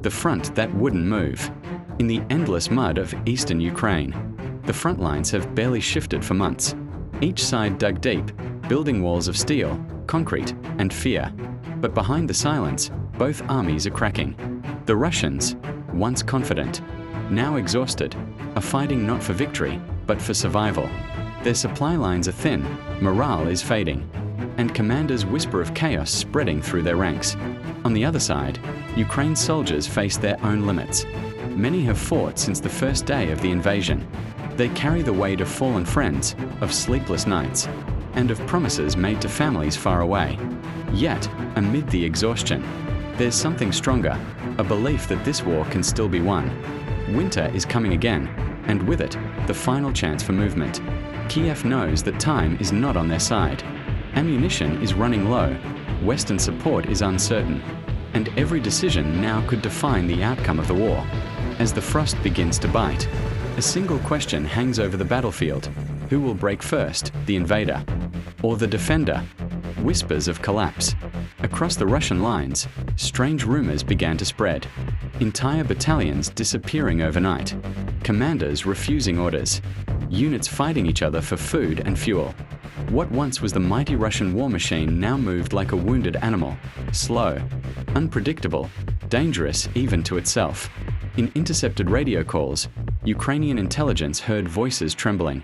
the front that wouldn't move. In the endless mud of eastern Ukraine, the front lines have barely shifted for months. Each side dug deep, building walls of steel, concrete, and fear. But behind the silence, both armies are cracking. The Russians, once confident, now exhausted, are fighting not for victory, but for survival. Their supply lines are thin, morale is fading, and commanders whisper of chaos spreading through their ranks. On the other side, Ukraine's soldiers face their own limits. Many have fought since the first day of the invasion. They carry the weight of fallen friends, of sleepless nights, and of promises made to families far away. Yet, amid the exhaustion, there's something stronger, a belief that this war can still be won. Winter is coming again, and with it, the final chance for movement. Kiev knows that time is not on their side. Ammunition is running low, Western support is uncertain, and every decision now could define the outcome of the war. As the frost begins to bite, a single question hangs over the battlefield. Who will break first, the invader or the defender? Whispers of collapse. Across the Russian lines, strange rumors began to spread. Entire battalions disappearing overnight. Commanders refusing orders. Units fighting each other for food and fuel. What once was the mighty Russian war machine now moved like a wounded animal. Slow, unpredictable, dangerous even to itself. In intercepted radio calls, Ukrainian intelligence heard voices trembling.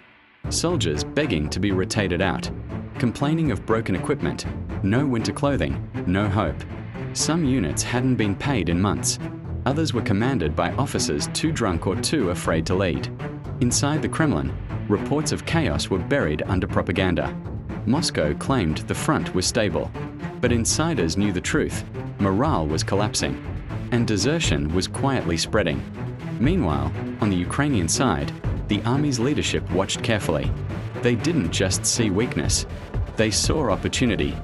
Soldiers begging to be rotated out. Complaining of broken equipment, no winter clothing, no hope. Some units hadn't been paid in months. Others were commanded by officers too drunk or too afraid to lead. Inside the Kremlin, reports of chaos were buried under propaganda. Moscow claimed the front was stable, but insiders knew the truth. Morale was collapsing, and desertion was quietly spreading. Meanwhile, on the Ukrainian side, the army's leadership watched carefully. They didn't just see weakness, they saw opportunity.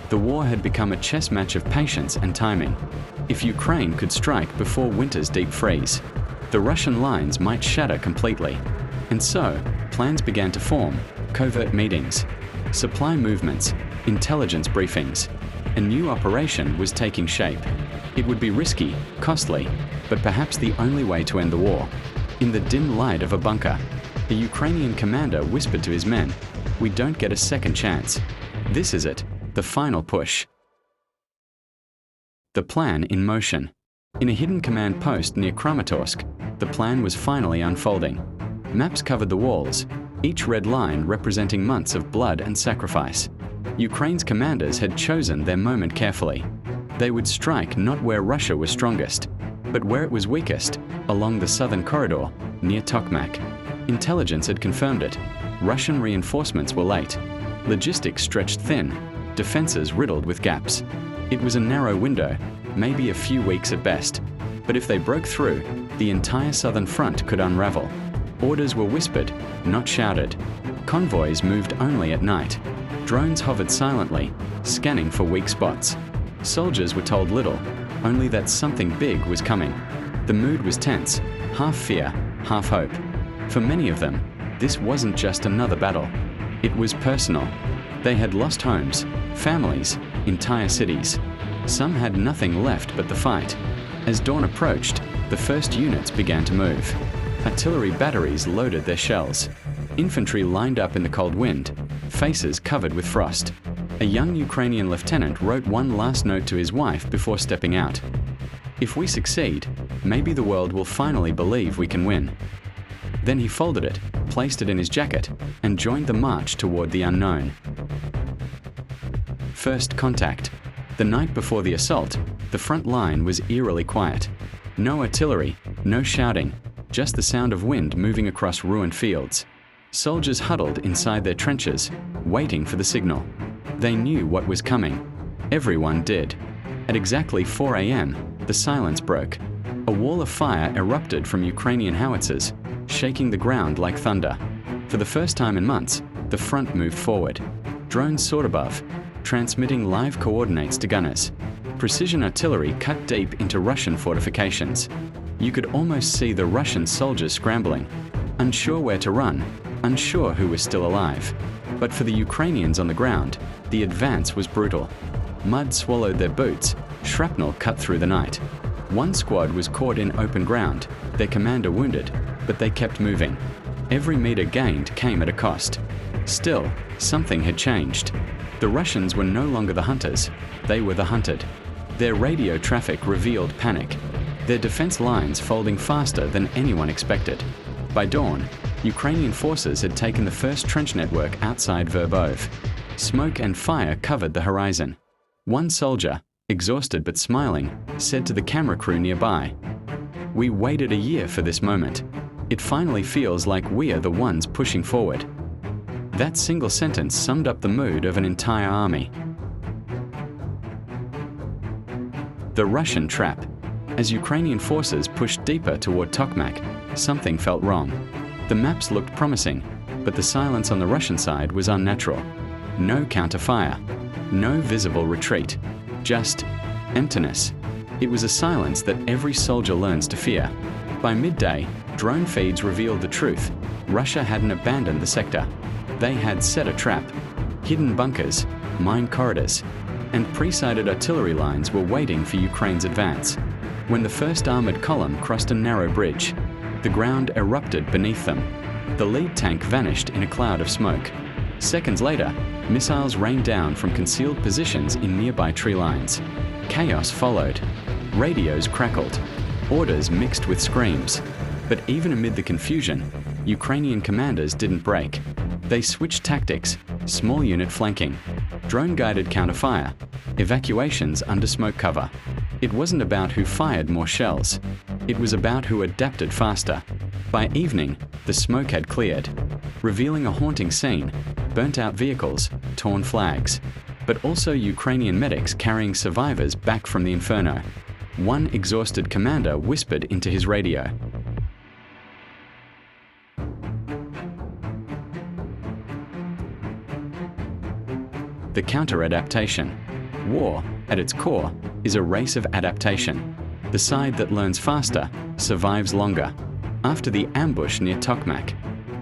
The war had become a chess match of patience and timing. If Ukraine could strike before winter's deep freeze, the Russian lines might shatter completely. And so, plans began to form, covert meetings, supply movements, intelligence briefings. A new operation was taking shape. It would be risky, costly, but perhaps the only way to end the war. In the dim light of a bunker, a Ukrainian commander whispered to his men, "We don't get a second chance. This is it, the final push." The plan in motion. In a hidden command post near Kramatorsk, the plan was finally unfolding. Maps covered the walls, each red line representing months of blood and sacrifice. Ukraine's commanders had chosen their moment carefully. They would strike not where Russia was strongest, but where it was weakest, along the southern corridor, near Tokmak. Intelligence had confirmed it. Russian reinforcements were late. Logistics stretched thin, defenses riddled with gaps. It was a narrow window, maybe a few weeks at best. But if they broke through, the entire southern front could unravel. Orders were whispered, not shouted. Convoys moved only at night. Drones hovered silently, scanning for weak spots. Soldiers were told little, only that something big was coming. The mood was tense, half fear, half hope. For many of them, this wasn't just another battle. It was personal. They had lost homes, families, entire cities. Some had nothing left but the fight. As dawn approached, the first units began to move. Artillery batteries loaded their shells. Infantry lined up in the cold wind, faces covered with frost. A young Ukrainian lieutenant wrote one last note to his wife before stepping out. "If we succeed, maybe the world will finally believe we can win." Then he folded it, placed it in his jacket, and joined the march toward the unknown. First contact. The night before the assault, the front line was eerily quiet. No artillery, no shouting, just the sound of wind moving across ruined fields. Soldiers huddled inside their trenches, waiting for the signal. They knew what was coming. Everyone did. At exactly 4 a.m., the silence broke. A wall of fire erupted from Ukrainian howitzers, shaking the ground like thunder. For the first time in months, the front moved forward. Drones soared above, transmitting live coordinates to gunners. Precision artillery cut deep into Russian fortifications. You could almost see the Russian soldiers scrambling, unsure where to run, unsure who was still alive. But for the Ukrainians on the ground, the advance was brutal. Mud swallowed their boots, shrapnel cut through the night. One squad was caught in open ground, their commander wounded, but they kept moving. Every meter gained came at a cost. Still, something had changed. The Russians were no longer the hunters, they were the hunted. Their radio traffic revealed panic, their defense lines folding faster than anyone expected. By dawn, Ukrainian forces had taken the first trench network outside Verbove. Smoke and fire covered the horizon. One soldier, exhausted but smiling, said to the camera crew nearby, "We waited a year for this moment. It finally feels like we are the ones pushing forward." That single sentence summed up the mood of an entire army. The Russian trap. As Ukrainian forces pushed deeper toward Tokmak, something felt wrong. The maps looked promising, but the silence on the Russian side was unnatural. No counterfire, no visible retreat, just emptiness. It was a silence that every soldier learns to fear. By midday, drone feeds revealed the truth. Russia hadn't abandoned the sector. They had set a trap. Hidden bunkers, mine corridors, and pre-sighted artillery lines were waiting for Ukraine's advance. When the first armored column crossed a narrow bridge, the ground erupted beneath them. The lead tank vanished in a cloud of smoke. Seconds later, missiles rained down from concealed positions in nearby tree lines. Chaos followed. Radios crackled. Orders mixed with screams. But even amid the confusion, Ukrainian commanders didn't break. They switched tactics, small unit flanking, drone-guided counterfire, evacuations under smoke cover. It wasn't about who fired more shells. It was about who adapted faster. By evening, the smoke had cleared, revealing a haunting scene: burnt-out vehicles, torn flags, but also Ukrainian medics carrying survivors back from the inferno. One exhausted commander whispered into his radio, the counter-adaptation. War, at its core, is a race of adaptation. The side that learns faster survives longer. After the ambush near Tokmak,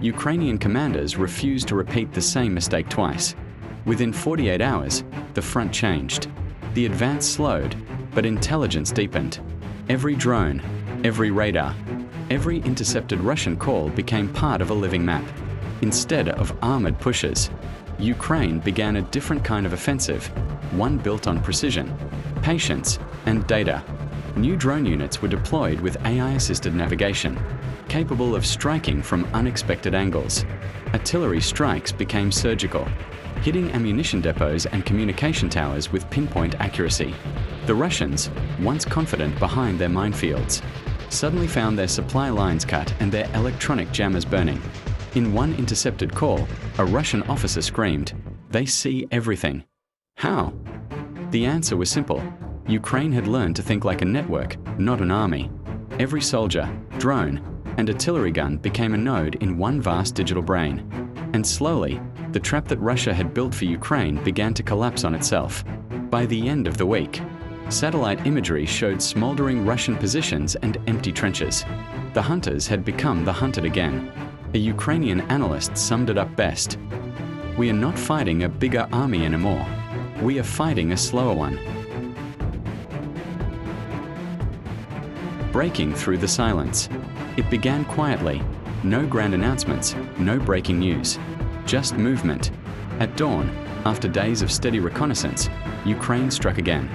Ukrainian commanders refused to repeat the same mistake twice. Within 48 hours, the front changed. The advance slowed, but intelligence deepened. Every drone, every radar, every intercepted Russian call became part of a living map. Instead of armored pushes, Ukraine began a different kind of offensive, one built on precision, patience, and data. New drone units were deployed with AI-assisted navigation, capable of striking from unexpected angles. Artillery strikes became surgical, hitting ammunition depots and communication towers with pinpoint accuracy. The Russians, once confident behind their minefields, suddenly found their supply lines cut and their electronic jammers burning. In one intercepted call, a Russian officer screamed, "They see everything." How? The answer was simple. Ukraine had learned to think like a network, not an army. Every soldier, drone, and artillery gun became a node in one vast digital brain. And slowly, the trap that Russia had built for Ukraine began to collapse on itself. By the end of the week, satellite imagery showed smoldering Russian positions and empty trenches. The hunters had become the hunted again. A Ukrainian analyst summed it up best. "We are not fighting a bigger army anymore. We are fighting a slower one." Breaking through the silence. It began quietly. No grand announcements, no breaking news. Just movement. At dawn, after days of steady reconnaissance, Ukraine struck again.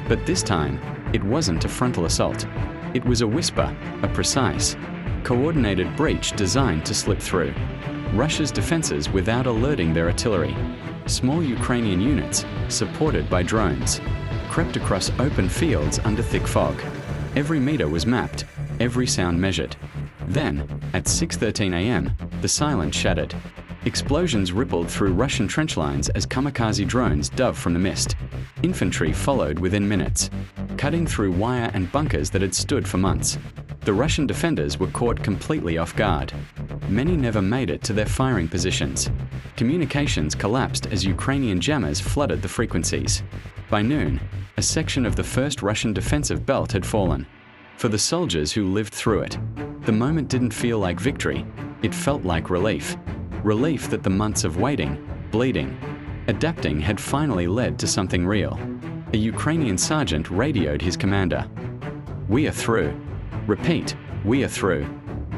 But this time, it wasn't a frontal assault. It was a whisper, a precise, coordinated breach designed to slip through Russia's defenses without alerting their artillery. Small Ukrainian units, supported by drones, crept across open fields under thick fog. Every meter was mapped, every sound measured. Then, at 6:13 a.m., the silence shattered. Explosions rippled through Russian trench lines as kamikaze drones dove from the mist. Infantry followed within minutes, cutting through wire and bunkers that had stood for months. The Russian defenders were caught completely off guard. Many never made it to their firing positions. Communications collapsed as Ukrainian jammers flooded the frequencies. By noon, a section of the first Russian defensive belt had fallen. For the soldiers who lived through it, the moment didn't feel like victory, it felt like relief. Relief that the months of waiting, bleeding, adapting had finally led to something real. A Ukrainian sergeant radioed his commander. "We are through." Repeat, "We are through."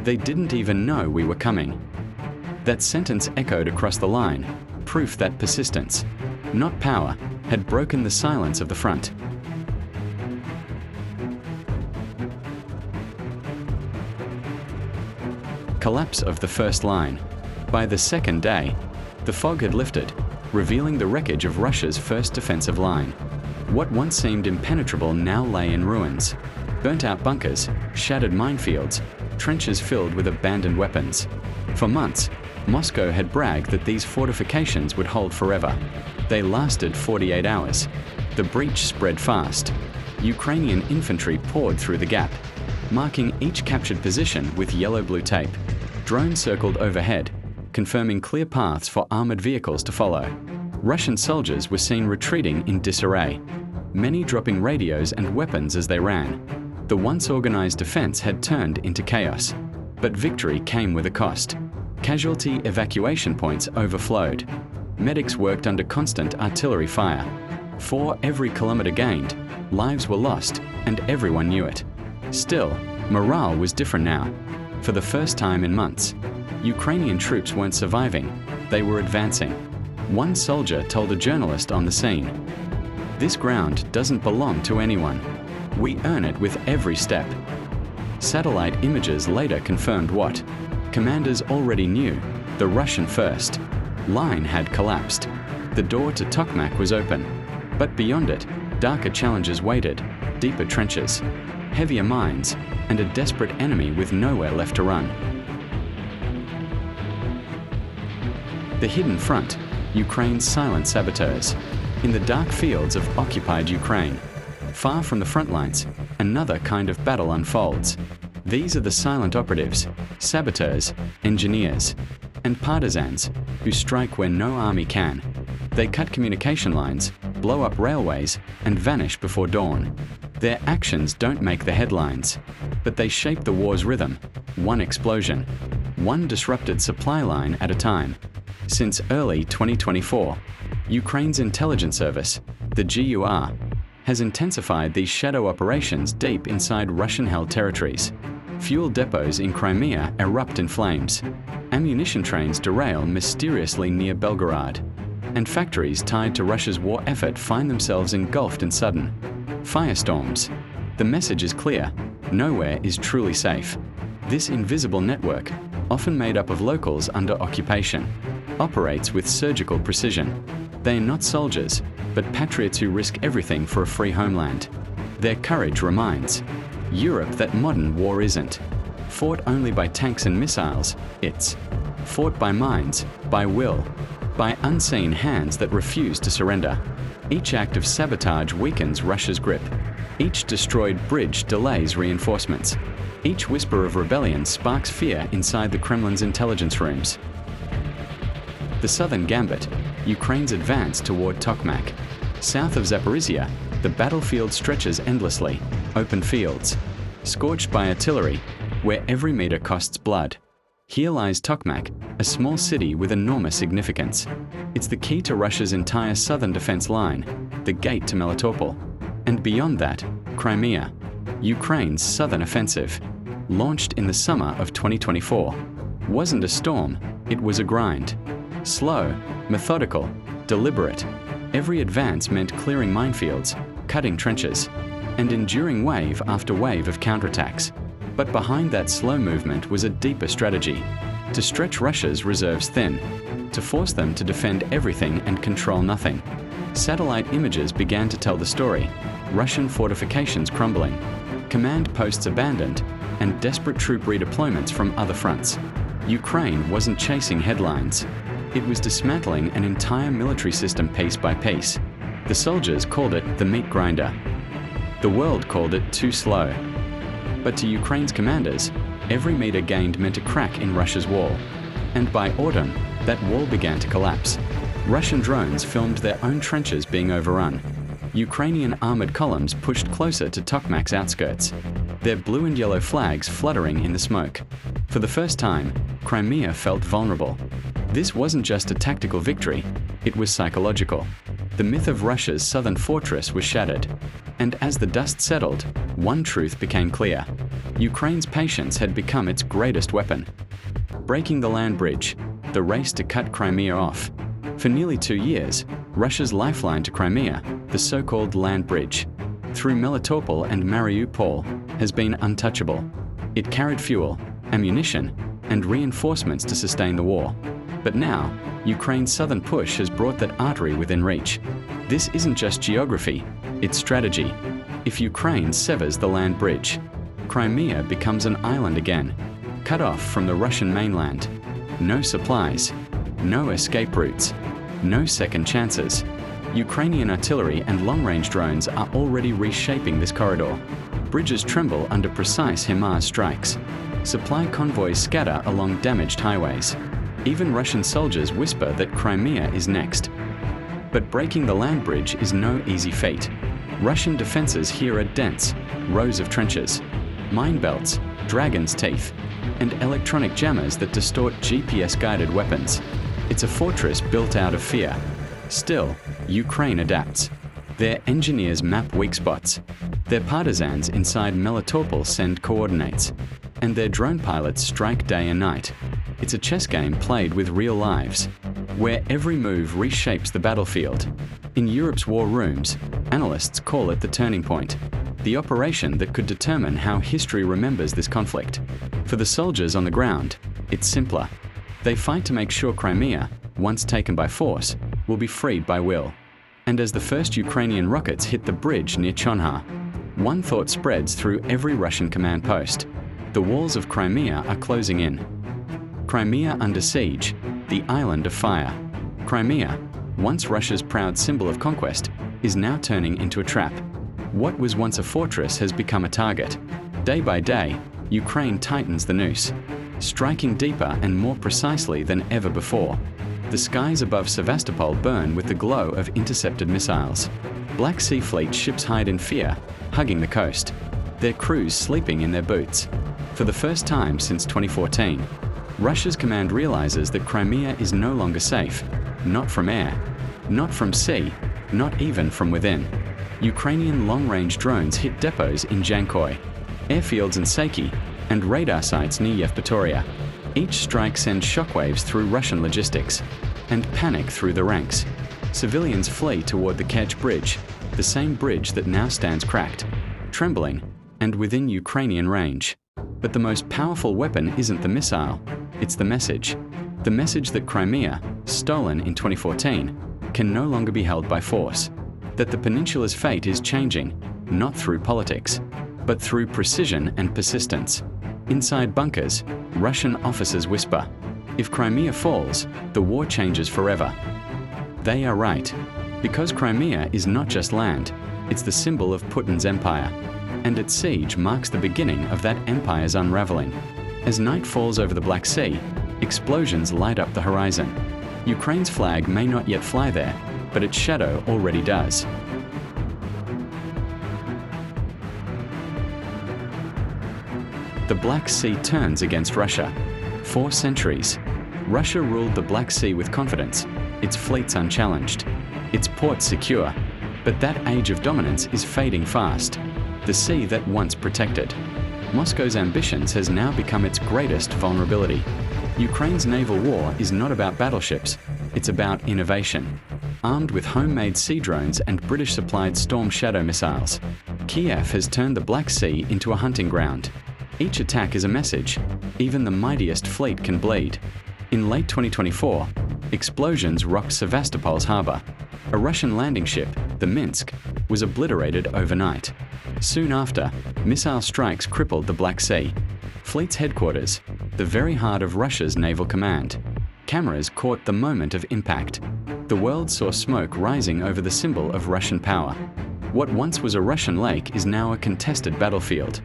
They didn't even know we were coming. That sentence echoed across the line, proof that persistence, not power, had broken the silence of the front. Collapse of the first line. By the second day, the fog had lifted, revealing the wreckage of Russia's first defensive line. What once seemed impenetrable now lay in ruins. Burnt-out bunkers, shattered minefields, trenches filled with abandoned weapons. For months, Moscow had bragged that these fortifications would hold forever. They lasted 48 hours. The breach spread fast. Ukrainian infantry poured through the gap, marking each captured position with yellow-blue tape. Drones circled overhead, confirming clear paths for armored vehicles to follow. Russian soldiers were seen retreating in disarray, many dropping radios and weapons as they ran. The once organized defense had turned into chaos. But victory came with a cost. Casualty evacuation points overflowed. Medics worked under constant artillery fire. For every kilometer gained, lives were lost, and everyone knew it. Still, morale was different now. For the first time in months, Ukrainian troops weren't surviving, they were advancing. One soldier told a journalist on the scene, "This ground doesn't belong to anyone. We earn it with every step." Satellite images later confirmed what commanders already knew: the Russian first line had collapsed. The door to Tokmak was open, but beyond it, darker challenges waited: deeper trenches, heavier mines, and a desperate enemy with nowhere left to run. The hidden front, Ukraine's silent saboteurs. In the dark fields of occupied Ukraine, far from the front lines, another kind of battle unfolds. These are the silent operatives, saboteurs, engineers, and partisans who strike where no army can. They cut communication lines, blow up railways, and vanish before dawn. Their actions don't make the headlines, but they shape the war's rhythm, one explosion, one disrupted supply line at a time. Since early 2024, Ukraine's intelligence service, the GUR, has intensified these shadow operations deep inside Russian-held territories. Fuel depots in Crimea erupt in flames. Ammunition trains derail mysteriously near Belgorod. And factories tied to Russia's war effort find themselves engulfed in sudden firestorms. The message is clear: nowhere is truly safe. This invisible network, often made up of locals under occupation, operates with surgical precision. They are not soldiers, but patriots who risk everything for a free homeland. Their courage reminds Europe that modern war isn't fought only by tanks and missiles. It's fought by minds, by will, by unseen hands that refuse to surrender. Each act of sabotage weakens Russia's grip. Each destroyed bridge delays reinforcements. Each whisper of rebellion sparks fear inside the Kremlin's intelligence rooms. The southern gambit, Ukraine's advance toward Tokmak. South of Zaporizhia, the battlefield stretches endlessly, open fields, scorched by artillery, where every meter costs blood. Here lies Tokmak, a small city with enormous significance. It's the key to Russia's entire southern defense line, the gate to Melitopol. And beyond that, Crimea, Ukraine's southern offensive, launched in the summer of 2024. Wasn't a storm, it was a grind. Slow, methodical, deliberate. Every advance meant clearing minefields, cutting trenches, and enduring wave after wave of counterattacks. But behind that slow movement was a deeper strategy: to stretch Russia's reserves thin, to force them to defend everything and control nothing. Satellite images began to tell the story: Russian fortifications crumbling, command posts abandoned, and desperate troop redeployments from other fronts. Ukraine wasn't chasing headlines. It was dismantling an entire military system piece by piece. The soldiers called it the meat grinder. The world called it too slow. But to Ukraine's commanders, every meter gained meant a crack in Russia's wall. And by autumn, that wall began to collapse. Russian drones filmed their own trenches being overrun. Ukrainian armored columns pushed closer to Tokmak's outskirts, their blue and yellow flags fluttering in the smoke. For the first time, Crimea felt vulnerable. This wasn't just a tactical victory, it was psychological. The myth of Russia's southern fortress was shattered. And as the dust settled, one truth became clear. Ukraine's patience had become its greatest weapon. Breaking the land bridge, the race to cut Crimea off. For nearly 2 years, Russia's lifeline to Crimea, the so-called land bridge, through Melitopol and Mariupol, has been untouchable. It carried fuel, ammunition, and reinforcements to sustain the war. But now, Ukraine's southern push has brought that artery within reach. This isn't just geography, it's strategy. If Ukraine severs the land bridge, Crimea becomes an island again, cut off from the Russian mainland. No supplies, no escape routes, no second chances. Ukrainian artillery and long-range drones are already reshaping this corridor. Bridges tremble under precise HIMARS strikes. Supply convoys scatter along damaged highways. Even Russian soldiers whisper that Crimea is next. But breaking the land bridge is no easy feat. Russian defenses here are dense, rows of trenches, mine belts, dragon's teeth, and electronic jammers that distort GPS-guided weapons. It's a fortress built out of fear. Still, Ukraine adapts. Their engineers map weak spots. Their partisans inside Melitopol send coordinates. And their drone pilots strike day and night. It's a chess game played with real lives, where every move reshapes the battlefield. In Europe's war rooms, analysts call it the turning point, the operation that could determine how history remembers this conflict. For the soldiers on the ground, it's simpler. They fight to make sure Crimea, once taken by force, will be freed by will. And as the first Ukrainian rockets hit the bridge near Chonhar, one thought spreads through every Russian command post. The walls of Crimea are closing in. Crimea under siege, the island of fire. Crimea, once Russia's proud symbol of conquest, is now turning into a trap. What was once a fortress has become a target. Day by day, Ukraine tightens the noose, striking deeper and more precisely than ever before. The skies above Sevastopol burn with the glow of intercepted missiles. Black Sea Fleet ships hide in fear, hugging the coast, their crews sleeping in their boots. For the first time since 2014, Russia's command realizes that Crimea is no longer safe, not from air, not from sea, not even from within. Ukrainian long-range drones hit depots in Jankoy, airfields in Saki, and radar sites near Yevpatoria. Each strike sends shockwaves through Russian logistics, and panic through the ranks. Civilians flee toward the Kerch Bridge, the same bridge that now stands cracked, trembling, and within Ukrainian range. But the most powerful weapon isn't the missile, it's the message. The message that Crimea, stolen in 2014, can no longer be held by force. That the peninsula's fate is changing, not through politics, but through precision and persistence. Inside bunkers, Russian officers whisper, if Crimea falls, the war changes forever. They are right, because Crimea is not just land, it's the symbol of Putin's empire. And its siege marks the beginning of that empire's unraveling. As night falls over the Black Sea, explosions light up the horizon. Ukraine's flag may not yet fly there, but its shadow already does. The Black Sea turns against Russia. 4 centuries. Russia ruled the Black Sea with confidence, its fleets unchallenged, its ports secure. But that age of dominance is fading fast. The sea that once protected. Moscow's ambitions has now become its greatest vulnerability. Ukraine's naval war is not about battleships, it's about innovation. Armed with homemade sea drones and British-supplied Storm Shadow missiles, Kiev has turned the Black Sea into a hunting ground. Each attack is a message. Even the mightiest fleet can bleed. In late 2024, explosions rocked Sevastopol's harbor. A Russian landing ship, the Minsk, was obliterated overnight. Soon after, missile strikes crippled the Black Sea. Fleet's headquarters, the very heart of Russia's naval command. Cameras caught the moment of impact. The world saw smoke rising over the symbol of Russian power. What once was a Russian lake is now a contested battlefield.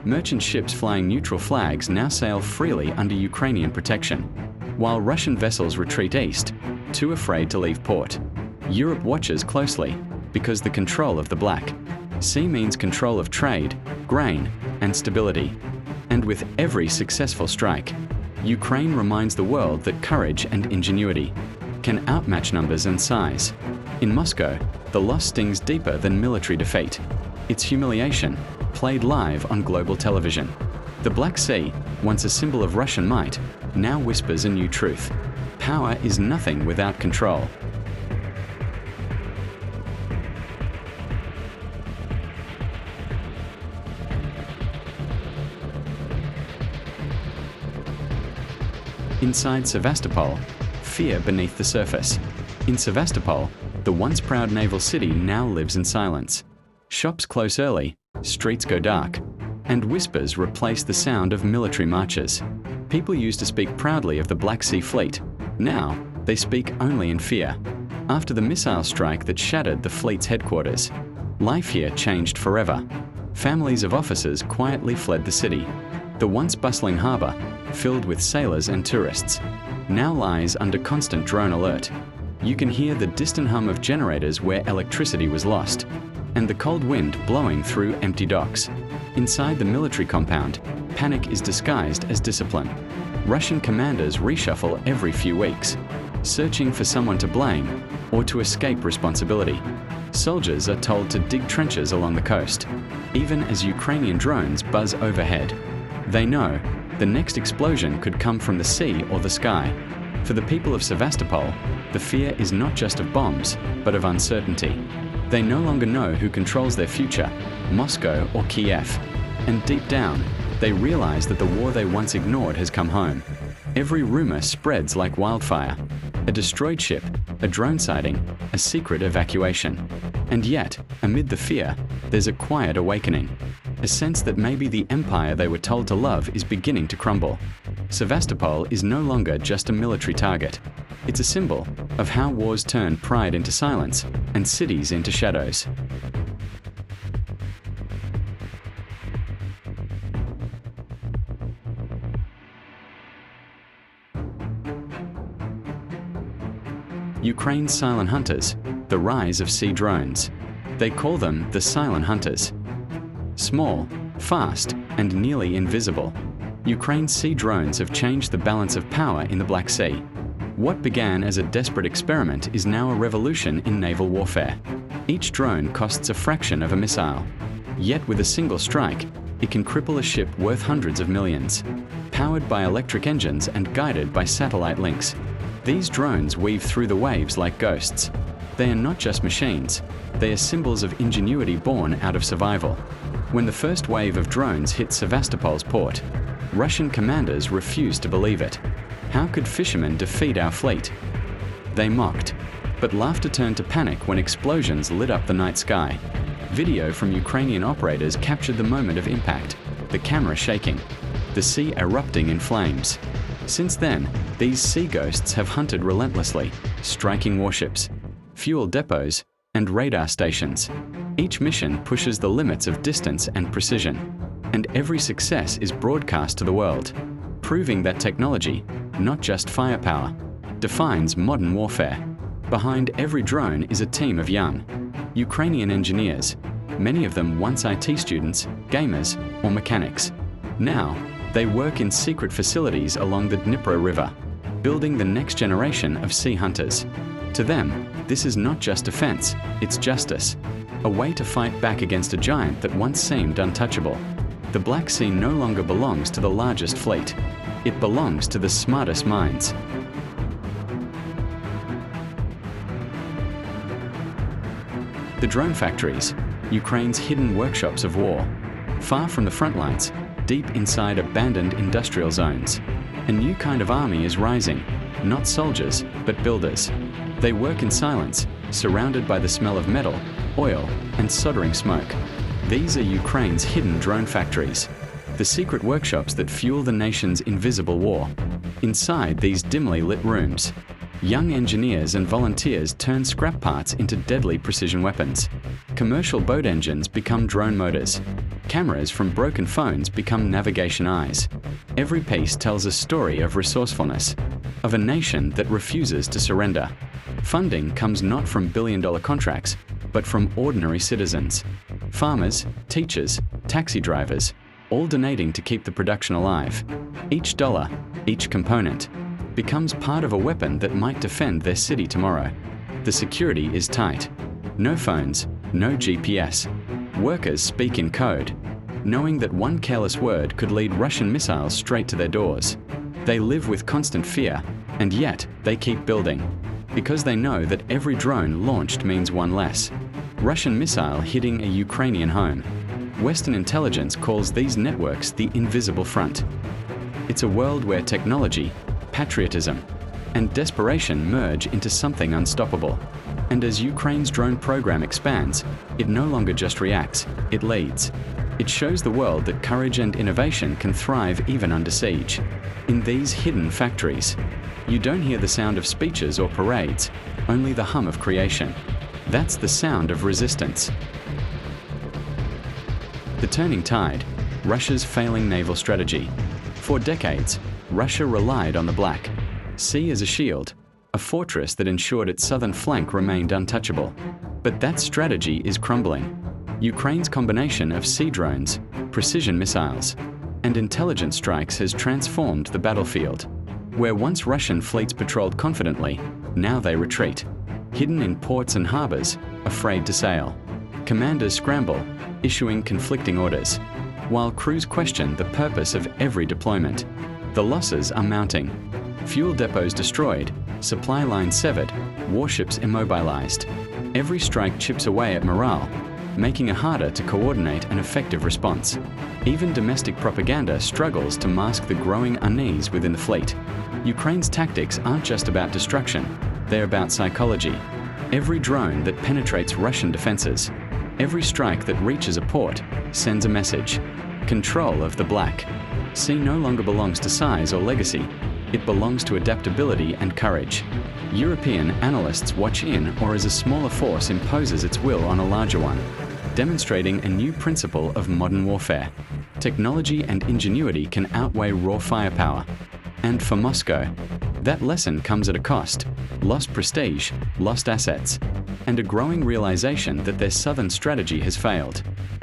Merchant ships flying neutral flags now sail freely under Ukrainian protection, while Russian vessels retreat east, too afraid to leave port. Europe watches closely, because the control of the Black Sea means control of trade, grain, and stability. And with every successful strike, Ukraine reminds the world that courage and ingenuity can outmatch numbers and size. In Moscow, the loss stings deeper than military defeat. It's humiliation, played live on global television. The Black Sea, once a symbol of Russian might, now whispers a new truth. Power is nothing without control. Inside Sevastopol, fear beneath the surface. In Sevastopol, the once proud naval city now lives in silence. Shops close early, streets go dark, and whispers replace the sound of military marches. People used to speak proudly of the Black Sea Fleet. Now, they speak only in fear. After the missile strike that shattered the fleet's headquarters, life here changed forever. Families of officers quietly fled the city. The once bustling harbour, filled with sailors and tourists, now lies under constant drone alert. You can hear the distant hum of generators where electricity was lost, and the cold wind blowing through empty docks. Inside the military compound, panic is disguised as discipline. Russian commanders reshuffle every few weeks, searching for someone to blame or to escape responsibility. Soldiers are told to dig trenches along the coast, even as Ukrainian drones buzz overhead. They know the next explosion could come from the sea or the sky. For the people of Sevastopol, the fear is not just of bombs, but of uncertainty. They no longer know who controls their future, Moscow or Kiev. And deep down, they realize that the war they once ignored has come home. Every rumor spreads like wildfire. A destroyed ship, a drone sighting, a secret evacuation. And yet, amid the fear, there's a quiet awakening. A sense that maybe the empire they were told to love is beginning to crumble. Sevastopol is no longer just a military target. It's a symbol of how wars turn pride into silence and cities into shadows. Ukraine's silent hunters, the rise of sea drones. They call them the silent hunters. Small, fast, and nearly invisible, Ukraine's sea drones have changed the balance of power in the Black Sea. What began as a desperate experiment is now a revolution in naval warfare. Each drone costs a fraction of a missile. Yet with a single strike, it can cripple a ship worth hundreds of millions. Powered by electric engines and guided by satellite links, these drones weave through the waves like ghosts. They are not just machines, they are symbols of ingenuity born out of survival. When the first wave of drones hit Sevastopol's port, Russian commanders refused to believe it. How could fishermen defeat our fleet? They mocked, but laughter turned to panic when explosions lit up the night sky. Video from Ukrainian operators captured the moment of impact, the camera shaking, the sea erupting in flames. Since then, these sea ghosts have hunted relentlessly, striking warships, fuel depots, and radar stations. Each mission pushes the limits of distance and precision, and every success is broadcast to the world, proving that technology, not just firepower, defines modern warfare. Behind every drone is a team of young, Ukrainian engineers, many of them once IT students, gamers, or mechanics. Now, they work in secret facilities along the Dnipro River, building the next generation of sea hunters. To them, this is not just defense, it's justice. A way to fight back against a giant that once seemed untouchable. The Black Sea no longer belongs to the largest fleet. It belongs to the smartest minds. The drone factories, Ukraine's hidden workshops of war. Far from the front lines, deep inside abandoned industrial zones. A new kind of army is rising, not soldiers, but builders. They work in silence, surrounded by the smell of metal, oil, and soldering smoke. These are Ukraine's hidden drone factories, the secret workshops that fuel the nation's invisible war. Inside these dimly lit rooms, young engineers and volunteers turn scrap parts into deadly precision weapons. Commercial boat engines become drone motors. Cameras from broken phones become navigation eyes. Every piece tells a story of resourcefulness, of a nation that refuses to surrender. Funding comes not from billion-dollar contracts, but from ordinary citizens. Farmers, teachers, taxi drivers, all donating to keep the production alive. Each dollar, each component, becomes part of a weapon that might defend their city tomorrow. The security is tight. No phones, no GPS. Workers speak in code, knowing that one careless word could lead Russian missiles straight to their doors. They live with constant fear, and yet they keep building, because they know that every drone launched means one less. Russian missile hitting a Ukrainian home. Western intelligence calls these networks the invisible front. It's a world where technology, patriotism, and desperation merge into something unstoppable. And as Ukraine's drone program expands, it no longer just reacts, it leads. It shows the world that courage and innovation can thrive even under siege. In these hidden factories, you don't hear the sound of speeches or parades, only the hum of creation. That's the sound of resistance. The turning tide, Russia's failing naval strategy. For decades, Russia relied on the Black Sea as a shield, a fortress that ensured its southern flank remained untouchable. But that strategy is crumbling. Ukraine's combination of sea drones, precision missiles, and intelligence strikes has transformed the battlefield. Where once Russian fleets patrolled confidently, now they retreat, hidden in ports and harbors, afraid to sail. Commanders scramble, issuing conflicting orders, while crews question the purpose of every deployment. The losses are mounting. Fuel depots destroyed, supply lines severed, warships immobilized. Every strike chips away at morale, making it harder to coordinate an effective response. Even domestic propaganda struggles to mask the growing unease within the fleet. Ukraine's tactics aren't just about destruction, they're about psychology. Every drone that penetrates Russian defenses, every strike that reaches a port, sends a message. Control of the Black Sea no longer belongs to size or legacy, it belongs to adaptability and courage. European analysts watch in or as a smaller force imposes its will on a larger one, demonstrating a new principle of modern warfare. Technology and ingenuity can outweigh raw firepower. And for Moscow, that lesson comes at a cost: lost prestige, lost assets, and a growing realization that their southern strategy has failed.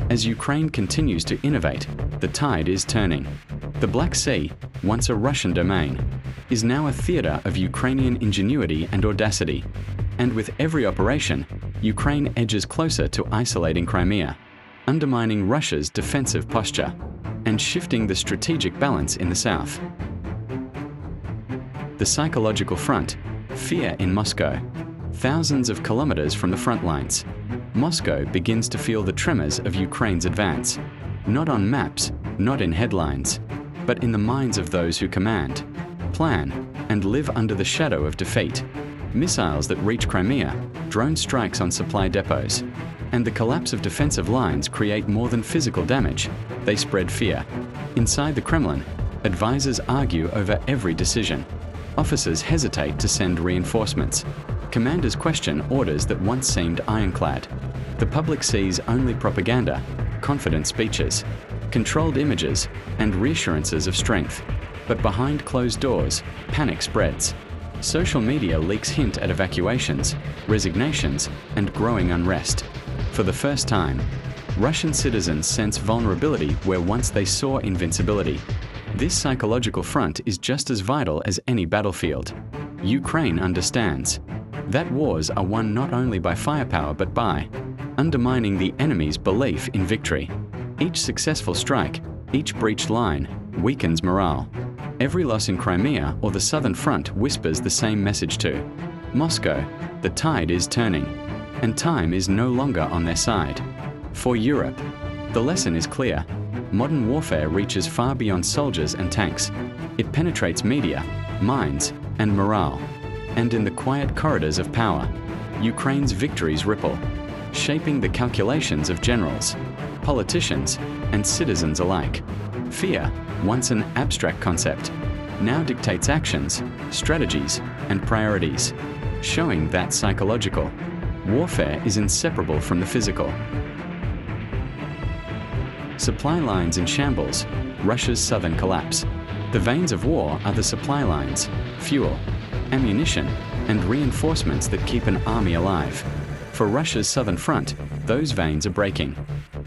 As Ukraine continues to innovate, the tide is turning. The Black Sea, once a Russian domain, is now a theater of Ukrainian ingenuity and audacity. And with every operation, Ukraine edges closer to isolating Crimea, undermining Russia's defensive posture, and shifting the strategic balance in the south. The psychological front, fear in Moscow. Thousands of kilometers from the front lines, Moscow begins to feel the tremors of Ukraine's advance. Not on maps, not in headlines, but in the minds of those who command, plan, and live under the shadow of defeat. Missiles that reach Crimea, drone strikes on supply depots, and the collapse of defensive lines create more than physical damage. They spread fear. Inside the Kremlin, advisors argue over every decision. Officers hesitate to send reinforcements. Commanders question orders that once seemed ironclad. The public sees only propaganda, confident speeches, controlled images, and reassurances of strength. But behind closed doors, panic spreads. Social media leaks hint at evacuations, resignations, and growing unrest. For the first time, Russian citizens sense vulnerability where once they saw invincibility. This psychological front is just as vital as any battlefield. Ukraine understands that wars are won not only by firepower but by undermining the enemy's belief in victory. Each successful strike, each breached line, weakens morale. Every loss in Crimea or the southern front whispers the same message to Moscow: the tide is turning, and time is no longer on their side. For Europe, the lesson is clear. Modern warfare reaches far beyond soldiers and tanks. It penetrates media, minds, and morale. And in the quiet corridors of power, Ukraine's victories ripple, shaping the calculations of generals, politicians, and citizens alike. Fear, once an abstract concept, now dictates actions, strategies, and priorities, showing that psychological warfare is inseparable from the physical. Supply lines in shambles, Russia's southern collapse. The veins of war are the supply lines, fuel, ammunition, and reinforcements that keep an army alive. For Russia's southern front, those veins are breaking.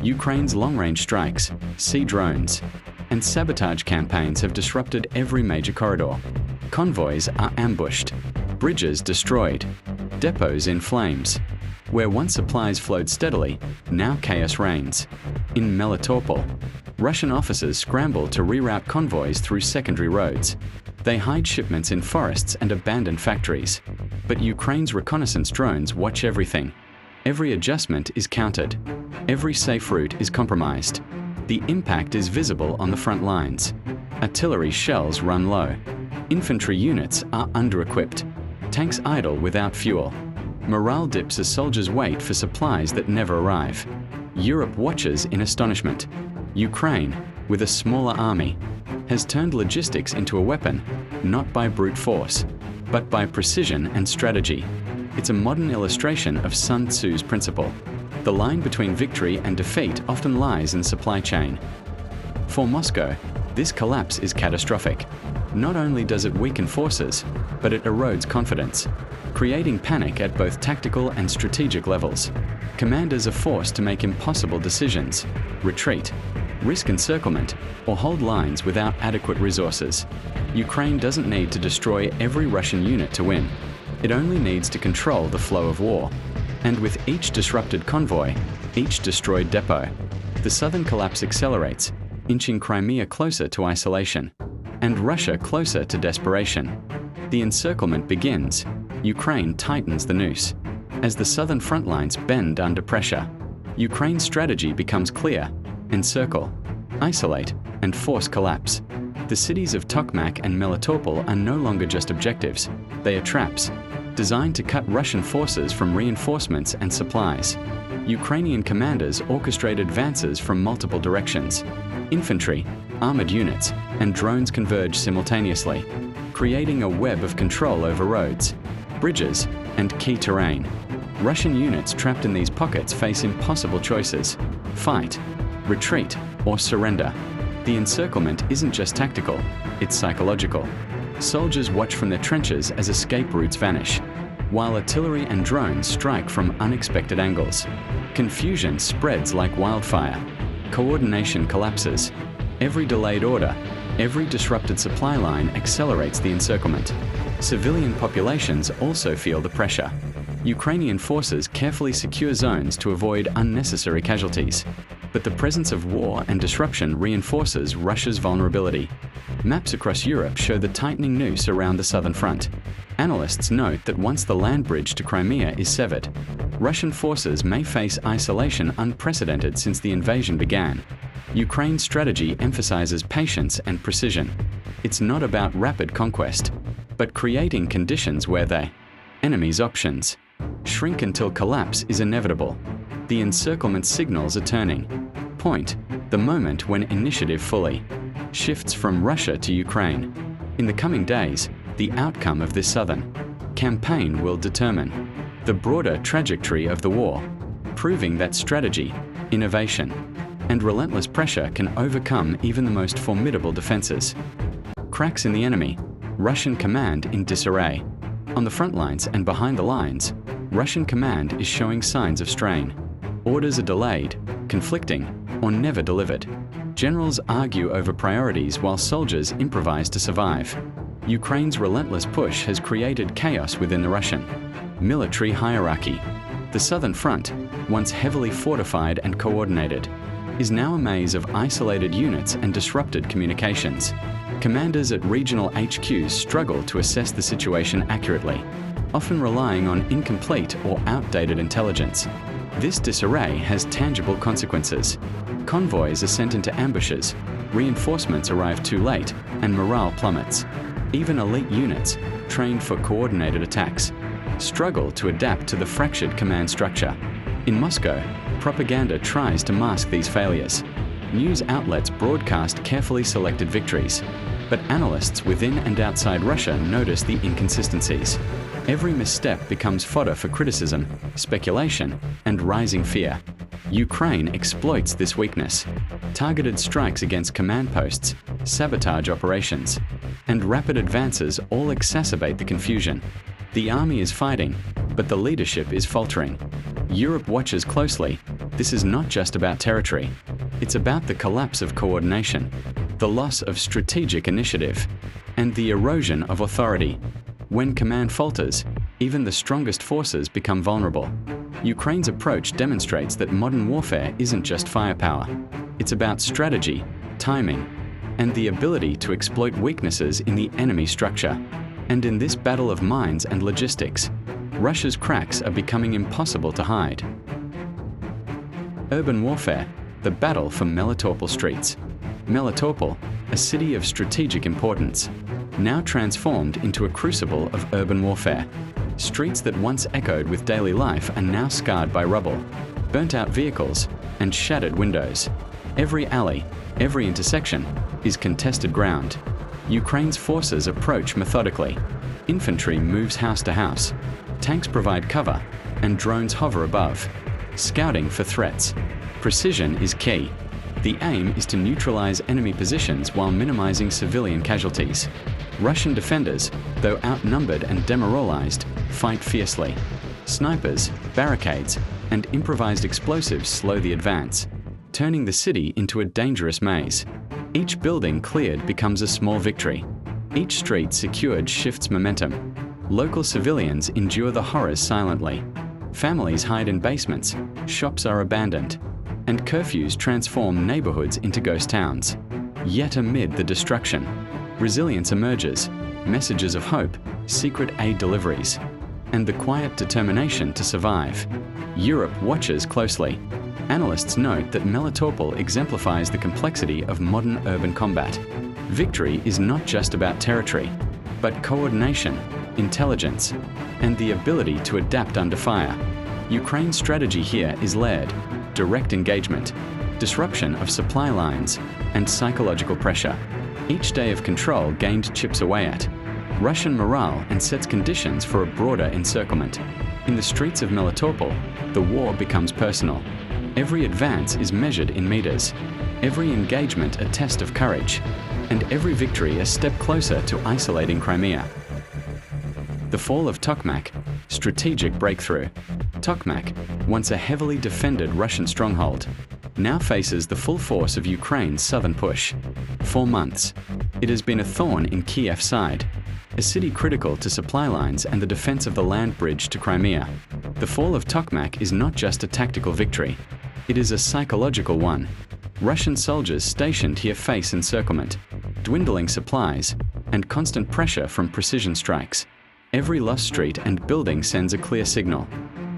Ukraine's long-range strikes, sea drones, and sabotage campaigns have disrupted every major corridor. Convoys are ambushed, bridges destroyed, Depots in flames. Where once supplies flowed steadily, now chaos reigns. In Melitopol, Russian officers scramble to reroute convoys through secondary roads. They hide shipments in forests and abandoned factories. But Ukraine's reconnaissance drones watch everything. Every adjustment is counted. Every safe route is compromised. The impact is visible on the front lines. Artillery shells run low. Infantry units are under-equipped. Tanks idle without fuel. Morale dips as soldiers wait for supplies that never arrive. Europe watches in astonishment. Ukraine, with a smaller army, has turned logistics into a weapon, not by brute force, but by precision and strategy. It's a modern illustration of Sun Tzu's principle. The line between victory and defeat often lies in the supply chain. For Moscow, this collapse is catastrophic. Not only does it weaken forces, but it erodes confidence, creating panic at both tactical and strategic levels. Commanders are forced to make impossible decisions: retreat, risk encirclement, or hold lines without adequate resources. Ukraine doesn't need to destroy every Russian unit to win. It only needs to control the flow of war. And with each disrupted convoy, each destroyed depot, the southern collapse accelerates, inching Crimea closer to isolation, and Russia closer to desperation. The encirclement begins. Ukraine tightens the noose. As the southern front lines bend under pressure, Ukraine's strategy becomes clear: encircle, isolate, and force collapse. The cities of Tokmak and Melitopol are no longer just objectives, they are traps, designed to cut Russian forces from reinforcements and supplies. Ukrainian commanders orchestrate advances from multiple directions. Infantry, armored units, and drones converge simultaneously, creating a web of control over roads, bridges, and key terrain. Russian units trapped in these pockets face impossible choices: fight, retreat, or surrender. The encirclement isn't just tactical, it's psychological. Soldiers watch from their trenches as escape routes vanish, while artillery and drones strike from unexpected angles. Confusion spreads like wildfire. Coordination collapses. Every delayed order, every disrupted supply line accelerates the encirclement. Civilian populations also feel the pressure. Ukrainian forces carefully secure zones to avoid unnecessary casualties. But the presence of war and disruption reinforces Russia's vulnerability. Maps across Europe show the tightening noose around the southern front. Analysts note that once the land bridge to Crimea is severed, Russian forces may face isolation unprecedented since the invasion began. Ukraine's strategy emphasizes patience and precision. It's not about rapid conquest, but creating conditions where the enemy's options shrink until collapse is inevitable. The encirclement signals a turning point, the moment when initiative fully shifts from Russia to Ukraine. In the coming days, the outcome of this southern campaign will determine the broader trajectory of the war, proving that strategy, innovation, and relentless pressure can overcome even the most formidable defenses. Cracks in the enemy, Russian command in disarray. On the front lines and behind the lines, Russian command is showing signs of strain. Orders are delayed, conflicting, or never delivered. Generals argue over priorities while soldiers improvise to survive. Ukraine's relentless push has created chaos within the Russian military hierarchy. The southern front, once heavily fortified and coordinated, is now a maze of isolated units and disrupted communications. Commanders at regional HQs struggle to assess the situation accurately, often relying on incomplete or outdated intelligence. This disarray has tangible consequences. Convoys are sent into ambushes, reinforcements arrive too late, and morale plummets. Even elite units, trained for coordinated attacks, struggle to adapt to the fractured command structure. In Moscow, propaganda tries to mask these failures. News outlets broadcast carefully selected victories, but analysts within and outside Russia notice the inconsistencies. Every misstep becomes fodder for criticism, speculation, and rising fear. Ukraine exploits this weakness. Targeted strikes against command posts, sabotage operations, and rapid advances all exacerbate the confusion. The army is fighting, but the leadership is faltering. Europe watches closely. This is not just about territory. It's about the collapse of coordination, the loss of strategic initiative, and the erosion of authority. When command falters, even the strongest forces become vulnerable. Ukraine's approach demonstrates that modern warfare isn't just firepower. It's about strategy, timing, and the ability to exploit weaknesses in the enemy structure. And in this battle of minds and logistics, Russia's cracks are becoming impossible to hide. Urban warfare, the battle for Melitopol streets. Melitopol, a city of strategic importance, now transformed into a crucible of urban warfare. Streets that once echoed with daily life are now scarred by rubble, burnt-out vehicles, and shattered windows. Every alley, every intersection, is contested ground. Ukraine's forces approach methodically. Infantry moves house to house. Tanks provide cover, and drones hover above, scouting for threats. Precision is key. The aim is to neutralize enemy positions while minimizing civilian casualties. Russian defenders, though outnumbered and demoralized, fight fiercely. Snipers, barricades, and improvised explosives slow the advance, turning the city into a dangerous maze. Each building cleared becomes a small victory. Each street secured shifts momentum. Local civilians endure the horrors silently. Families hide in basements, shops are abandoned, and curfews transform neighborhoods into ghost towns. Yet amid the destruction, resilience emerges, messages of hope, secret aid deliveries, and the quiet determination to survive. Europe watches closely. Analysts note that Melitopol exemplifies the complexity of modern urban combat. Victory is not just about territory, but coordination, intelligence, and the ability to adapt under fire. Ukraine's strategy here is layered: direct engagement, disruption of supply lines, and psychological pressure. Each day of control gained chips away at Russian morale and sets conditions for a broader encirclement. In the streets of Melitopol, the war becomes personal. Every advance is measured in meters, every engagement a test of courage, and every victory a step closer to isolating Crimea. The fall of Tokmak, strategic breakthrough. Tokmak, once a heavily defended Russian stronghold, now faces the full force of Ukraine's southern push. For months, it has been a thorn in Kiev's side, a city critical to supply lines and the defense of the land bridge to Crimea. The fall of Tokmak is not just a tactical victory, it is a psychological one. Russian soldiers stationed here face encirclement, dwindling supplies, and constant pressure from precision strikes. Every lost street and building sends a clear signal.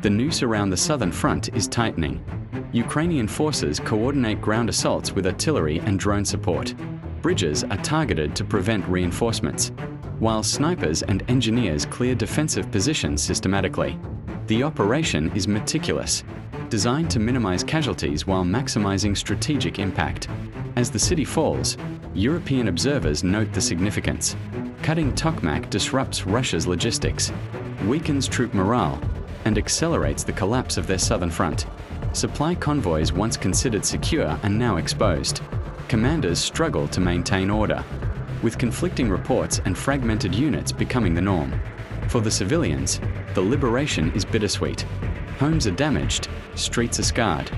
The noose around the southern front is tightening. Ukrainian forces coordinate ground assaults with artillery and drone support. Bridges are targeted to prevent reinforcements, while snipers and engineers clear defensive positions systematically. The operation is meticulous, designed to minimize casualties while maximizing strategic impact. As the city falls, European observers note the significance. Cutting Tokmak disrupts Russia's logistics, weakens troop morale, and accelerates the collapse of their southern front. Supply convoys once considered secure are now exposed. Commanders struggle to maintain order, with conflicting reports and fragmented units becoming the norm. For the civilians, the liberation is bittersweet. Homes are damaged, streets are scarred,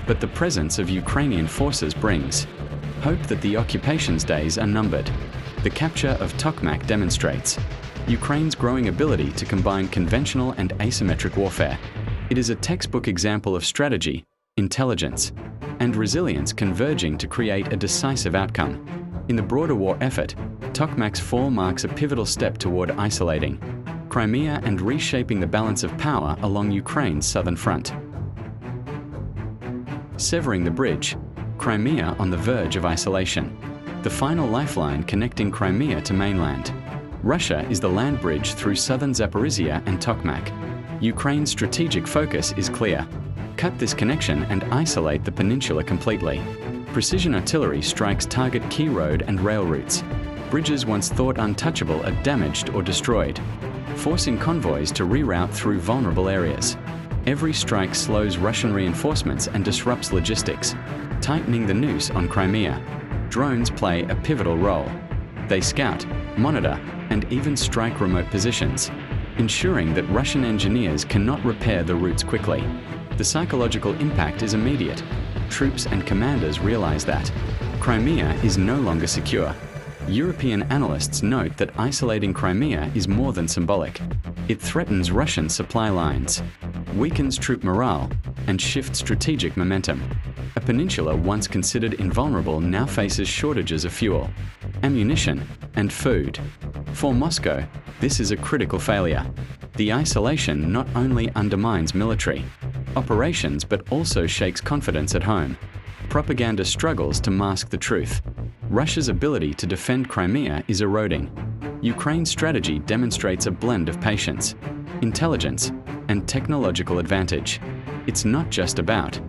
but the presence of Ukrainian forces brings hope that the occupation's days are numbered. The capture of Tokmak demonstrates Ukraine's growing ability to combine conventional and asymmetric warfare. It is a textbook example of strategy, intelligence, and resilience converging to create a decisive outcome. In the broader war effort, Tokmak's fall marks a pivotal step toward isolating Crimea and reshaping the balance of power along Ukraine's southern front. Severing the bridge, Crimea on the verge of isolation. The final lifeline connecting Crimea to mainland. Russia is the land bridge through southern Zaporizhia and Tokmak. Ukraine's strategic focus is clear: cut this connection and isolate the peninsula completely. Precision artillery strikes target key road and rail routes. Bridges once thought untouchable are damaged or destroyed, forcing convoys to reroute through vulnerable areas. Every strike slows Russian reinforcements and disrupts logistics, tightening the noose on Crimea. Drones play a pivotal role. They scout, monitor, and even strike remote positions, ensuring that Russian engineers cannot repair the routes quickly. The psychological impact is immediate. Troops and commanders realize that Crimea is no longer secure. European analysts note that isolating Crimea is more than symbolic. It threatens Russian supply lines, weakens troop morale, and shifts strategic momentum. A peninsula once considered invulnerable now faces shortages of fuel, ammunition, and food. For Moscow, this is a critical failure. The isolation not only undermines military operations but also shakes confidence at home. Propaganda struggles to mask the truth. Russia's ability to defend Crimea is eroding. Ukraine's strategy demonstrates a blend of patience, intelligence, and technological advantage. It's not just about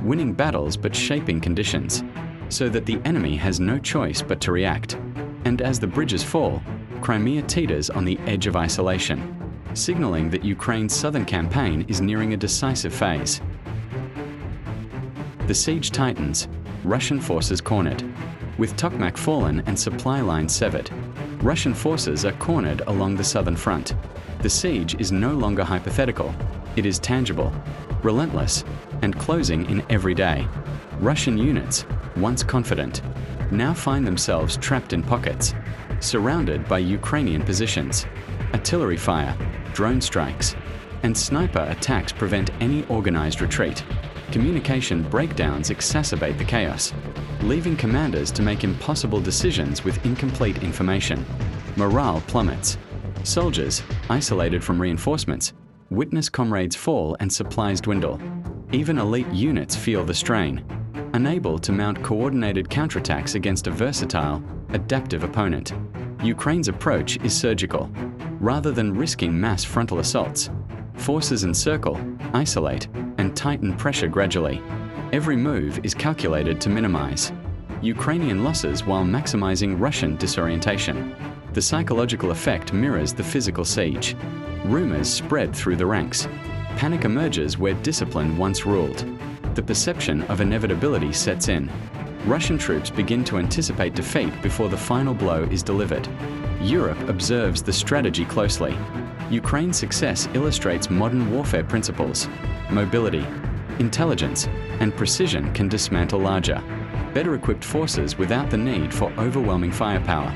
winning battles but shaping conditions, so that the enemy has no choice but to react. And as the bridges fall, Crimea teeters on the edge of isolation, signaling that Ukraine's southern campaign is nearing a decisive phase. The siege tightens, Russian forces cornered. With Tokmak fallen and supply lines severed, Russian forces are cornered along the southern front. The siege is no longer hypothetical. It is tangible, relentless, and closing in every day. Russian units, once confident, now find themselves trapped in pockets, surrounded by Ukrainian positions. Artillery fire, drone strikes, and sniper attacks prevent any organized retreat. Communication breakdowns exacerbate the chaos, leaving commanders to make impossible decisions with incomplete information. Morale plummets. Soldiers, isolated from reinforcements, witness comrades fall and supplies dwindle. Even elite units feel the strain, unable to mount coordinated counterattacks against a versatile, adaptive opponent. Ukraine's approach is surgical. Rather than risking mass frontal assaults, forces encircle, isolate, and tighten pressure gradually. Every move is calculated to minimize Ukrainian losses while maximizing Russian disorientation. The psychological effect mirrors the physical siege. Rumors spread through the ranks. Panic emerges where discipline once ruled. The perception of inevitability sets in. Russian troops begin to anticipate defeat before the final blow is delivered. Europe observes the strategy closely. Ukraine's success illustrates modern warfare principles. Mobility, intelligence, and precision can dismantle larger, better-equipped forces without the need for overwhelming firepower.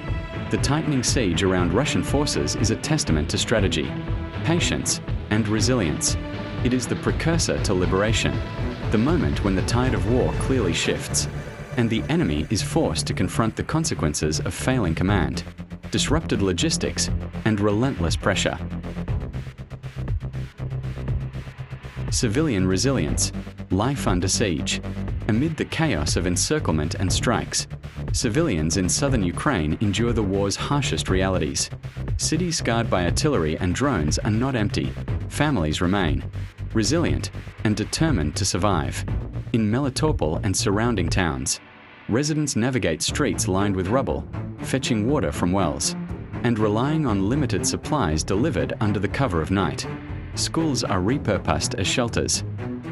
The tightening siege around Russian forces is a testament to strategy, patience, and resilience. It is the precursor to liberation, the moment when the tide of war clearly shifts, and the enemy is forced to confront the consequences of failing command, disrupted logistics, and relentless pressure. Civilian resilience, life under siege. Amid the chaos of encirclement and strikes, civilians in southern Ukraine endure the war's harshest realities. Cities scarred by artillery and drones are not empty. Families remain, resilient and determined to survive. In Melitopol and surrounding towns, residents navigate streets lined with rubble, fetching water from wells, and relying on limited supplies delivered under the cover of night. Schools are repurposed as shelters.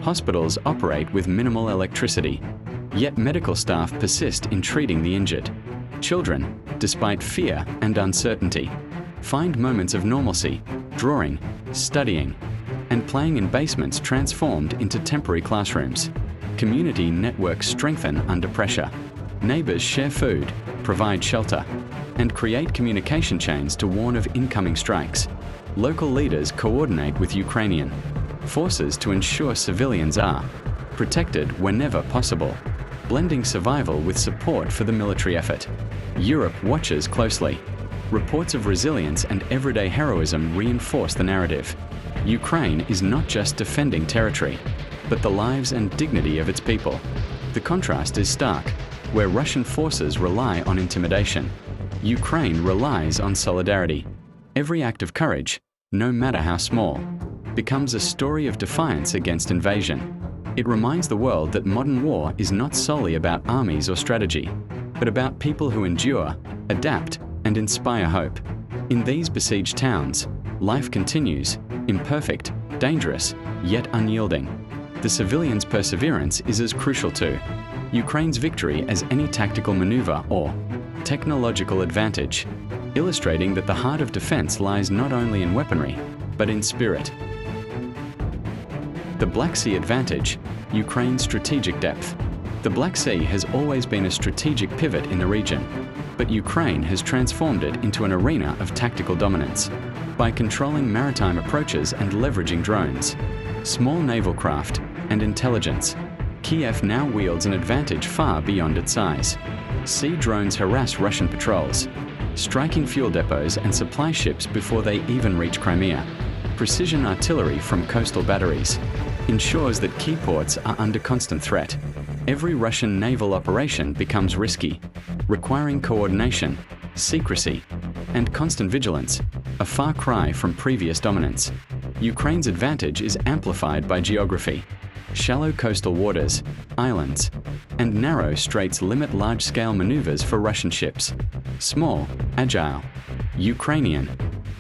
Hospitals operate with minimal electricity, yet medical staff persist in treating the injured. Children, despite fear and uncertainty, find moments of normalcy, drawing, studying, and playing in basements transformed into temporary classrooms. Community networks strengthen under pressure. Neighbors share food, provide shelter, and create communication chains to warn of incoming strikes. Local leaders coordinate with Ukrainian forces to ensure civilians are protected whenever possible, blending survival with support for the military effort. Europe watches closely. Reports of resilience and everyday heroism reinforce the narrative. Ukraine is not just defending territory, but the lives and dignity of its people. The contrast is stark. Where Russian forces rely on intimidation, Ukraine relies on solidarity. Every act of courage, no matter how small, becomes a story of defiance against invasion. It reminds the world that modern war is not solely about armies or strategy, but about people who endure, adapt, and inspire hope. In these besieged towns, life continues, imperfect, dangerous, yet unyielding. The civilians' perseverance is as crucial to Ukraine's victory as any tactical maneuver or technological advantage, illustrating that the heart of defense lies not only in weaponry, but in spirit. The Black Sea advantage, Ukraine's strategic depth. The Black Sea has always been a strategic pivot in the region. but Ukraine has transformed it into an arena of tactical dominance by controlling maritime approaches and leveraging drones, small naval craft, and intelligence. Kiev now wields an advantage far beyond its size. Sea drones harass Russian patrols, striking fuel depots and supply ships before they even reach Crimea. Precision artillery from coastal batteries ensures that key ports are under constant threat. Every Russian naval operation becomes risky, requiring coordination, secrecy, and constant vigilance, a far cry from previous dominance. Ukraine's advantage is amplified by geography. Shallow coastal waters, islands, and narrow straits limit large-scale maneuvers for Russian ships. Small, agile, Ukrainian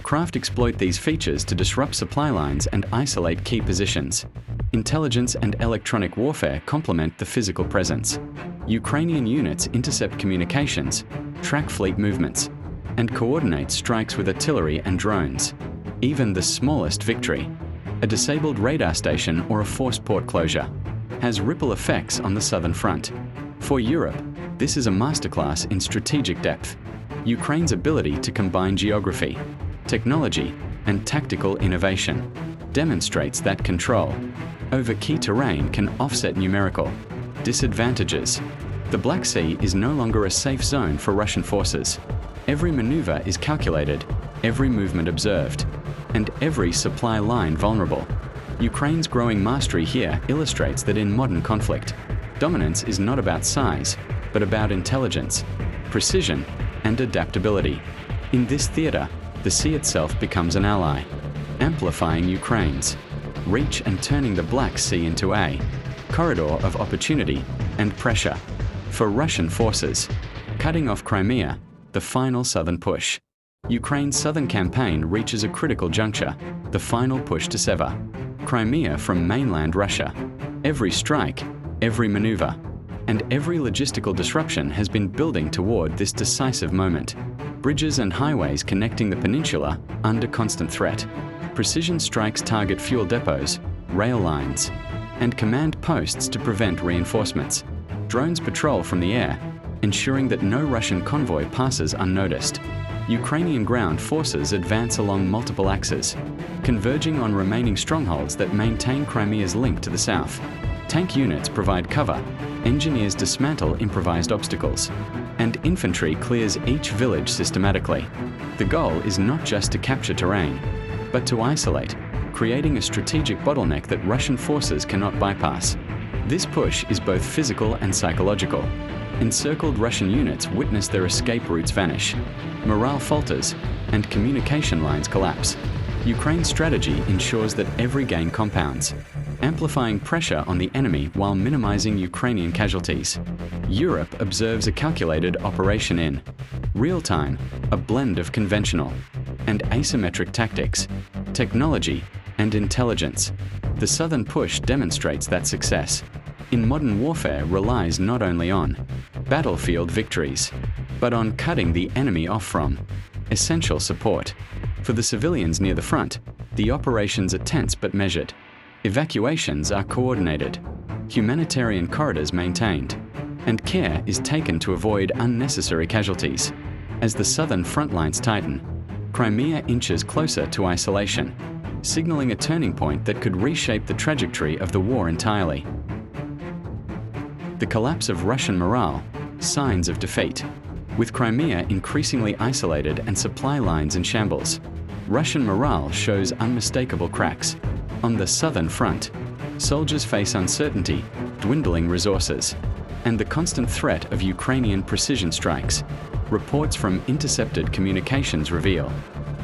craft exploit these features to disrupt supply lines and isolate key positions. Intelligence and electronic warfare complement the physical presence. Ukrainian units intercept communications, track fleet movements, and coordinate strikes with artillery and drones. Even the smallest victory, a disabled radar station or a forced port closure, has ripple effects on the southern front. For Europe, this is a masterclass in strategic depth. Ukraine's ability to combine geography, technology, and tactical innovation demonstrates that control over key terrain can offset numerical disadvantages. The Black Sea is no longer a safe zone for Russian forces. Every maneuver is calculated, every movement observed, and every supply line vulnerable. Ukraine's growing mastery here illustrates that in modern conflict, dominance is not about size, but about intelligence, precision, and adaptability. In this theater, the sea itself becomes an ally, amplifying Ukraine's reach and turning the Black Sea into a corridor of opportunity and pressure for Russian forces. Cutting off Crimea, the final southern push. Ukraine's southern campaign reaches a critical juncture, the final push to sever Crimea from mainland Russia. Every strike, every maneuver, and every logistical disruption has been building toward this decisive moment. Bridges and highways connecting the peninsula under constant threat. Precision strikes target fuel depots, rail lines, and command posts to prevent reinforcements. Drones patrol from the air, ensuring that no Russian convoy passes unnoticed. Ukrainian ground forces advance along multiple axes, converging on remaining strongholds that maintain Crimea's link to the south. Tank units provide cover, engineers dismantle improvised obstacles, and infantry clears each village systematically. The goal is not just to capture terrain, but to isolate, creating a strategic bottleneck that Russian forces cannot bypass. This push is both physical and psychological. Encircled Russian units witness their escape routes vanish, morale falters, and communication lines collapse. Ukraine's strategy ensures that every gain compounds, amplifying pressure on the enemy while minimizing Ukrainian casualties. Europe observes a calculated operation in real time, a blend of conventional and asymmetric tactics, technology, and intelligence. The southern push demonstrates that success in modern warfare relies not only on battlefield victories, but on cutting the enemy off from essential support. For the civilians near the front, the operations are tense but measured. Evacuations are coordinated, humanitarian corridors maintained, and care is taken to avoid unnecessary casualties. As the southern front lines tighten, Crimea inches closer to isolation, signaling a turning point that could reshape the trajectory of the war entirely. The collapse of Russian morale, signs of defeat. With Crimea increasingly isolated and supply lines in shambles, Russian morale shows unmistakable cracks. On the southern front, soldiers face uncertainty, dwindling resources, and the constant threat of Ukrainian precision strikes. Reports from intercepted communications reveal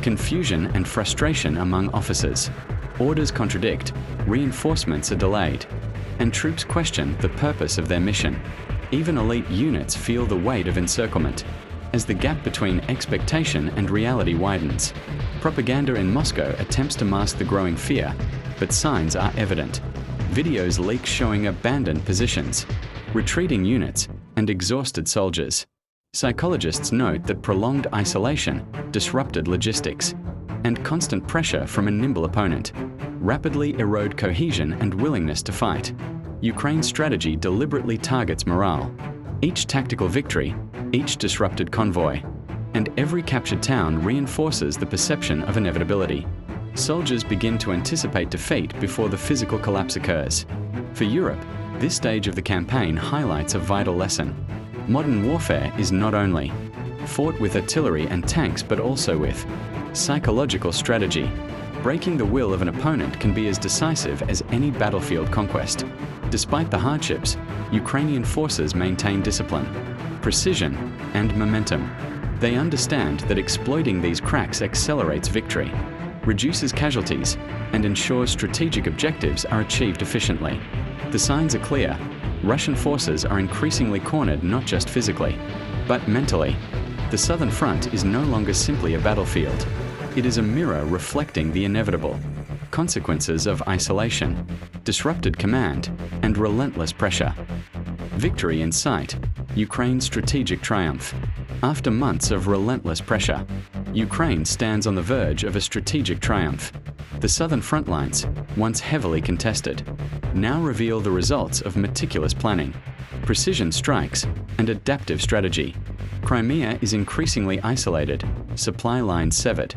confusion and frustration among officers. Orders contradict, reinforcements are delayed, and troops question the purpose of their mission. Even elite units feel the weight of encirclement as the gap between expectation and reality widens. Propaganda in Moscow attempts to mask the growing fear, but signs are evident. Videos leak showing abandoned positions, retreating units, and exhausted soldiers. Psychologists note that prolonged isolation disrupted logistics, and constant pressure from a nimble opponent rapidly erode cohesion and willingness to fight. Ukraine's strategy deliberately targets morale, Each tactical victory, each disrupted convoy, and every captured town reinforces the perception of inevitability. Soldiers begin to anticipate defeat before the physical collapse occurs. For Europe, this stage of the campaign highlights a vital lesson. Modern warfare is not only fought with artillery and tanks, but also with psychological strategy. Breaking the will of an opponent can be as decisive as any battlefield conquest. Despite the hardships, Ukrainian forces maintain discipline, precision, and momentum. They understand that exploiting these cracks accelerates victory, reduces casualties, and ensures strategic objectives are achieved efficiently. The signs are clear. Russian forces are increasingly cornered not just physically, but mentally. The Southern Front is no longer simply a battlefield. It is a mirror reflecting the inevitable consequences of isolation, disrupted command, and relentless pressure. Victory in sight, Ukraine's strategic triumph. After months of relentless pressure, Ukraine stands on the verge of a strategic triumph. The southern front lines, once heavily contested, now reveal the results of meticulous planning, precision strikes, and adaptive strategy. Crimea is increasingly isolated, supply lines severed,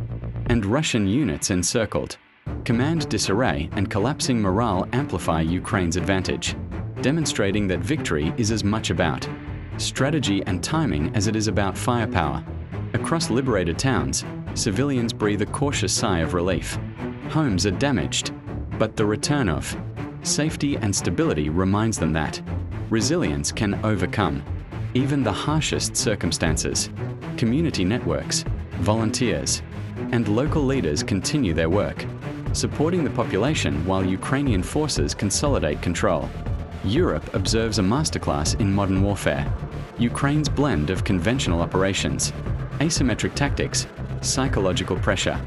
and Russian units encircled. Command disarray and collapsing morale amplify Ukraine's advantage, demonstrating that victory is as much about strategy and timing as it is about firepower. Across liberated towns, civilians breathe a cautious sigh of relief. Homes are damaged, but the return of safety and stability reminds them that resilience can overcome even the harshest circumstances. Community networks, volunteers, and local leaders continue their work, supporting the population while Ukrainian forces consolidate control. Europe observes a masterclass in modern warfare. Ukraine's blend of conventional operations, asymmetric tactics, psychological pressure,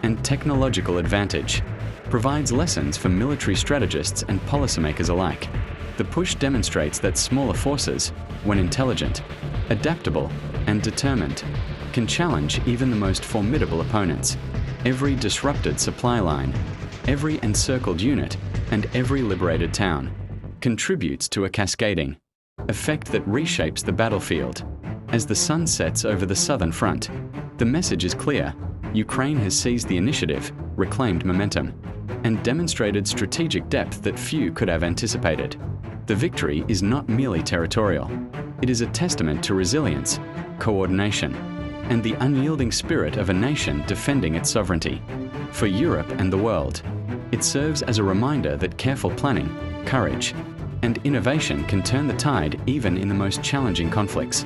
and technological advantage provides lessons for military strategists and policymakers alike. The push demonstrates that smaller forces, when intelligent, adaptable, and determined, can challenge even the most formidable opponents. Every disrupted supply line, every encircled unit, and every liberated town contributes to a cascading effect that reshapes the battlefield. As the sun sets over the southern front, the message is clear. Ukraine has seized the initiative, reclaimed momentum, and demonstrated strategic depth that few could have anticipated. The victory is not merely territorial. It is a testament to resilience, coordination, and the unyielding spirit of a nation defending its sovereignty. For Europe and the world, it serves as a reminder that careful planning, courage, and innovation can turn the tide even in the most challenging conflicts.